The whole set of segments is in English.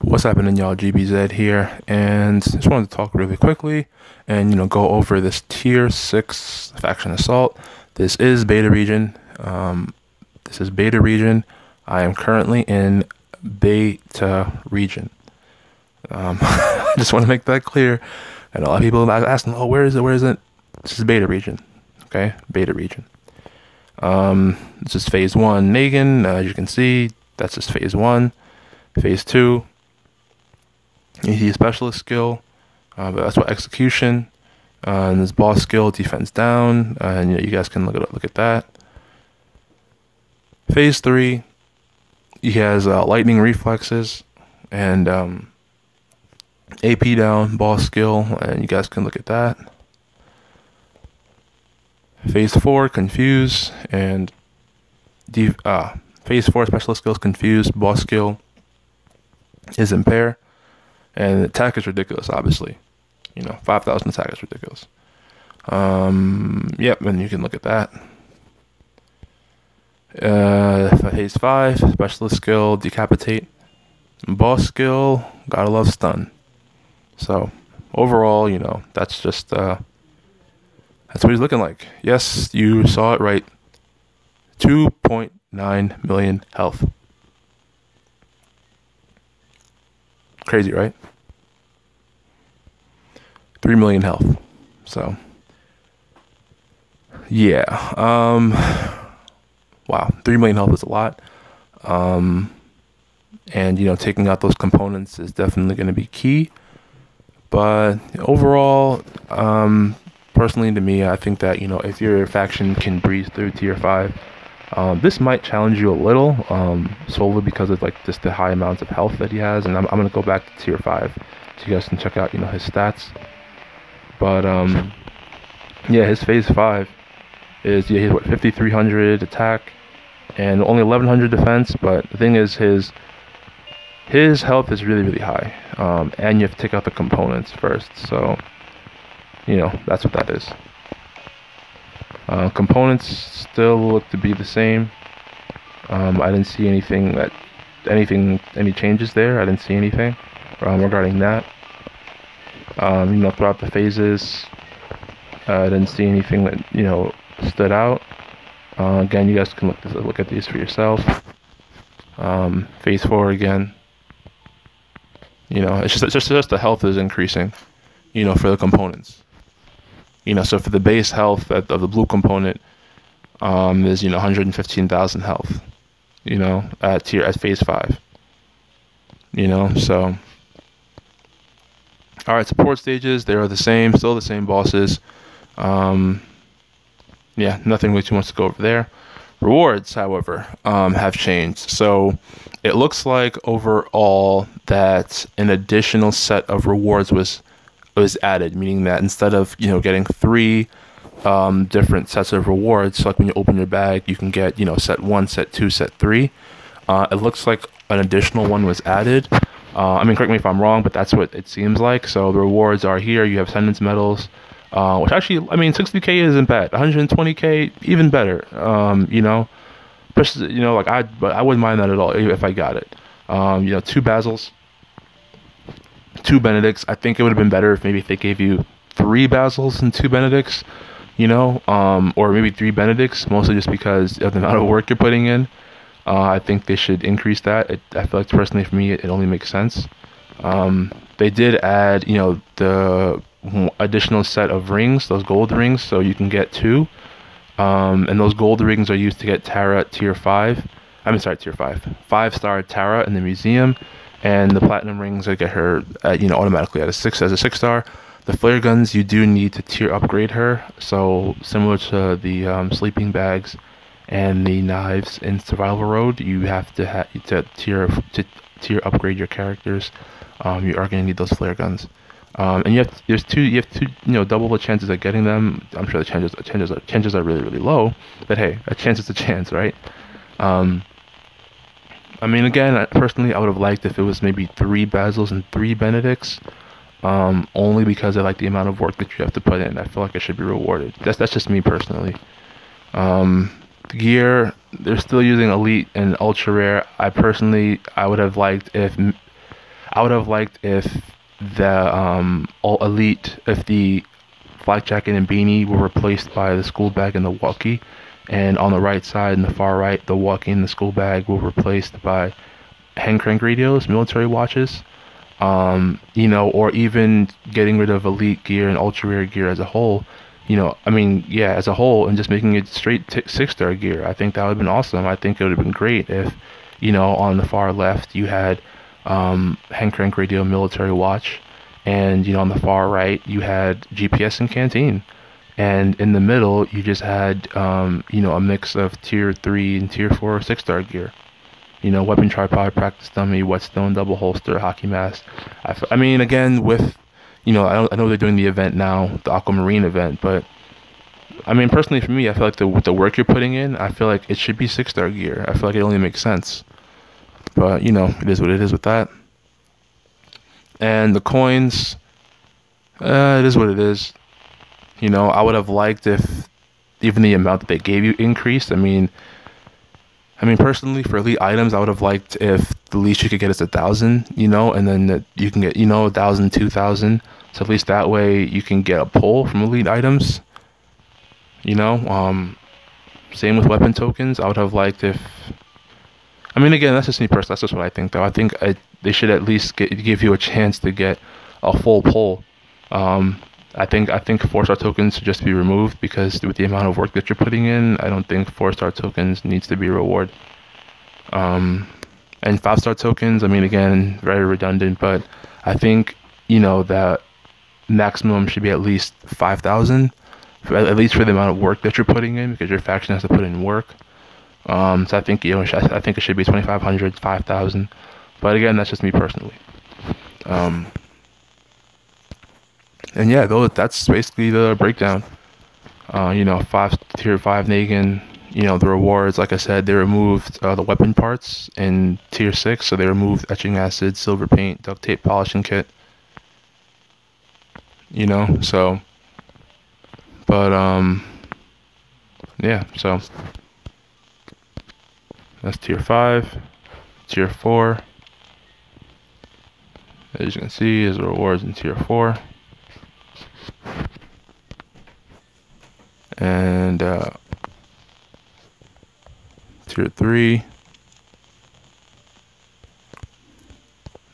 What's happening, y'all? GBZed here, and just wanted to talk really quickly and go over this tier 6 faction assault. This is beta region. I am currently in beta region. I just want to make that clear. And a lot of people are asking, "Oh, where is it? Where is it?" This is beta region. Okay, beta region. This is phase 1 Negan. As you can see, that's just phase 1. Phase 2. You see a specialist skill, but that's what execution, and this boss skill, defense down, and you guys can look at that. Phase 3, he has lightning reflexes and AP down, boss skill, and you guys can look at that. Phase 4, confuse, and phase 4 specialist skills, confuse, boss skill is impair. And the attack is ridiculous, obviously. 5,000 attack is ridiculous. Yep, and you can look at that. Phase 5, specialist skill, decapitate. Boss skill, gotta love stun. So, overall, that's just, that's what he's looking like. Yes, you saw it right. 2.9 million health. Crazy, right? 3 million health. So, yeah. Wow, 3 million health is a lot. And taking out those components is definitely going to be key. But overall, personally to me, I think that if your faction can breeze through tier 5, this might challenge you a little, solely because of just the high amounts of health that he has, and I'm gonna go back to tier 5 so you guys can check out his stats. But yeah, his phase 5 is he's 5,300 attack and only 1,100 defense. But the thing is, his health is really high, and you have to take out the components first. So that's what that is. Components still look to be the same. I didn't see any changes there. I didn't see anything regarding that. Throughout the phases, I didn't see anything that stood out. Again, you guys can look at these for yourself. Phase 4 again. It's just the health is increasing. For the components. So for the base health of the blue component, is 115,000 health. At phase 5. So. All right, support stages, they are the same, still the same bosses. Yeah, nothing really too much to go over there. Rewards, however, have changed. So it looks like overall that an additional set of rewards was added, meaning that instead of getting 3 different sets of rewards, so like when you open your bag, you can get set 1, set 2, set 3. It looks like an additional one was added. Correct me if I'm wrong, but that's what it seems like. So the rewards are here. You have sentence medals, which actually, 60k isn't bad. 120k, even better. Especially, but I wouldn't mind that at all if I got it. 2 Basils, 2 Benedicts. I think it would have been better if maybe if they gave you 3 Basils and 2 Benedicts, or maybe 3 Benedicts, mostly just because of the amount of work you're putting in. I think they should increase that. I feel like personally for me, it only makes sense. They did add, the additional set of rings, those gold rings, so you can get 2. And those gold rings are used to get Tara at tier 5. Tier 5. 5-star Tara in the museum. And the platinum rings, I get her, automatically at a 6-star. The flare guns, you do need to tier upgrade her. So similar to the sleeping bags and the knives in Survival Road, you have to tier upgrade your characters. You are going to need those flare guns, and you have to double the chances of getting them. I'm sure the chances are really low, but hey, a chance is a chance, right? Again, personally, I would have liked if it was maybe 3 Basils and 3 Benedicts, only because I like the amount of work that you have to put in. I feel like it should be rewarded. That's just me personally. Gear, they're still using elite and ultra rare. I would have liked if I would have liked if the all elite, if the flak jacket and beanie were replaced by the school bag and the walkie, and on the right side and the far right, the walkie and the school bag were replaced by hand crank radios, military watches. Or even getting rid of elite gear and ultra rare gear as a whole. As a whole, and just making it straight 6-star gear. I think that would have been awesome. I think it would have been great if, on the far left you had hand crank radio, military watch, and on the far right you had GPS and canteen, and in the middle you just had a mix of tier 3 and tier 4 6-star gear. Weapon tripod, practice dummy, whetstone, double holster, hockey mask. Again, with, I know they're doing the event now, the Aquamarine event, but, personally for me, I feel like with the work you're putting in, I feel like it should be 6-star gear. I feel like it only makes sense. But, it is what it is with that. And the coins, it is what it is. I would have liked if even the amount that they gave you increased. Personally, for elite items, I would have liked if the least you could get is 1,000, and then that you can get, 1,000, 2,000. So at least that way you can get a pull from elite items. Same with weapon tokens. I would have liked if, again, that's just me personally. That's just what I think, though. I think they should at least give you a chance to get a full pull. I think 4-star tokens should just be removed, because with the amount of work that you're putting in, I don't think 4-star tokens needs to be reward. And 5-star tokens, again, very redundant, but I think, that maximum should be at least 5,000, at least for the amount of work that you're putting in, because your faction has to put in work. So I think, I think it should be 2,500, 5,000, but again, that's just me personally. And yeah, that's basically the breakdown. Tier 5 Negan, the rewards, like I said, they removed the weapon parts in tier 6, so they removed etching acid, silver paint, duct tape polishing kit. So, but, yeah, so that's tier 5, tier 4. As you can see, is the rewards in tier 4. And tier 3,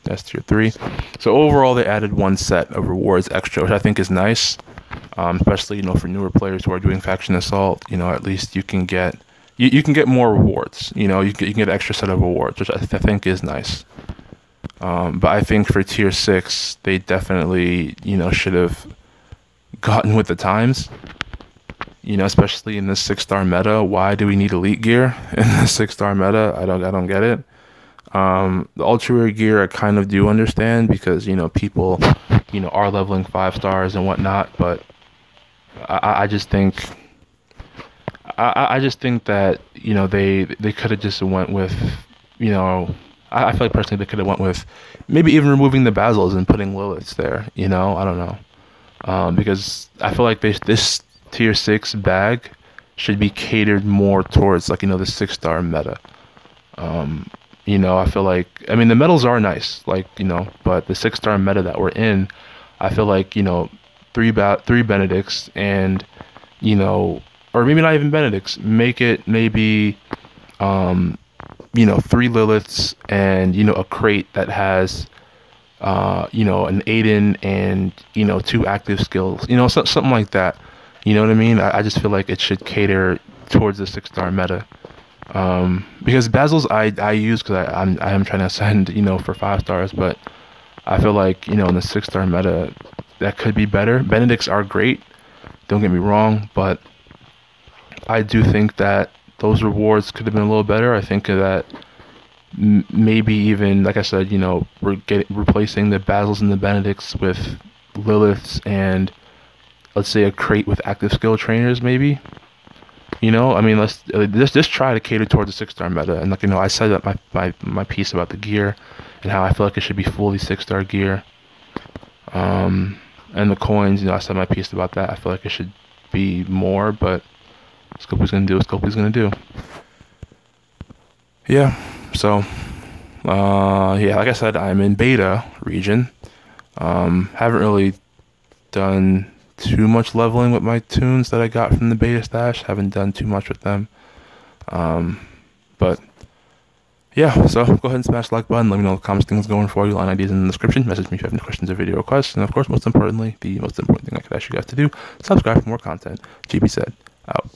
that's tier 3. So overall, they added one set of rewards extra, which I think is nice, especially for newer players who are doing faction assault. At least you can get you can get more rewards. You can get an extra set of rewards, which I think is nice. But I think for tier 6, they definitely should have gotten with the times. Especially in this 6-star meta. Why do we need elite gear in the 6-star meta? I don't get it. The ultra rare gear I kind of do understand, because people are leveling 5 stars and whatnot, but I just think I just think that they could have just went with I feel like personally they could have went with maybe even removing the Basils and putting Liliths there. I don't know, because I feel like this tier 6 bag should be catered more towards the 6-star meta. I feel like the medals are nice, but the 6-star meta that we're in, I feel like three Benedicts and or maybe not even Benedicts, make it maybe 3 Liliths and a crate that has an Aiden and 2 active skills, something like that. You know what I mean? I just feel like it should cater towards the 6-star meta. Because Basils I use because I am trying to ascend, for 5 stars, but I feel like, in the 6-star meta, that could be better. Benedicts are great, don't get me wrong, but I do think that those rewards could have been a little better. I think that maybe even, like I said, we're replacing the Basils and the Benedicts with Liliths and, let's say, a crate with active skill trainers, maybe. Let's just try to cater towards the 6-star meta. And I said that my piece about the gear and how I feel like it should be fully 6-star gear. And the coins, I said my piece about that. I feel like it should be more, but Scopely's gonna do what Scopely's gonna do. Yeah, so Yeah, like I said, I'm in beta region. Haven't really done too much leveling with my tunes that I got from the beta stash. Haven't done too much with them. But yeah, so go ahead and smash the like button. Let me know what comments things going for you. Line ID is in the description. Message me if you have any questions or video requests. And of course, most importantly, the most important thing I could ask you guys to do, subscribe for more content. GBZed, out.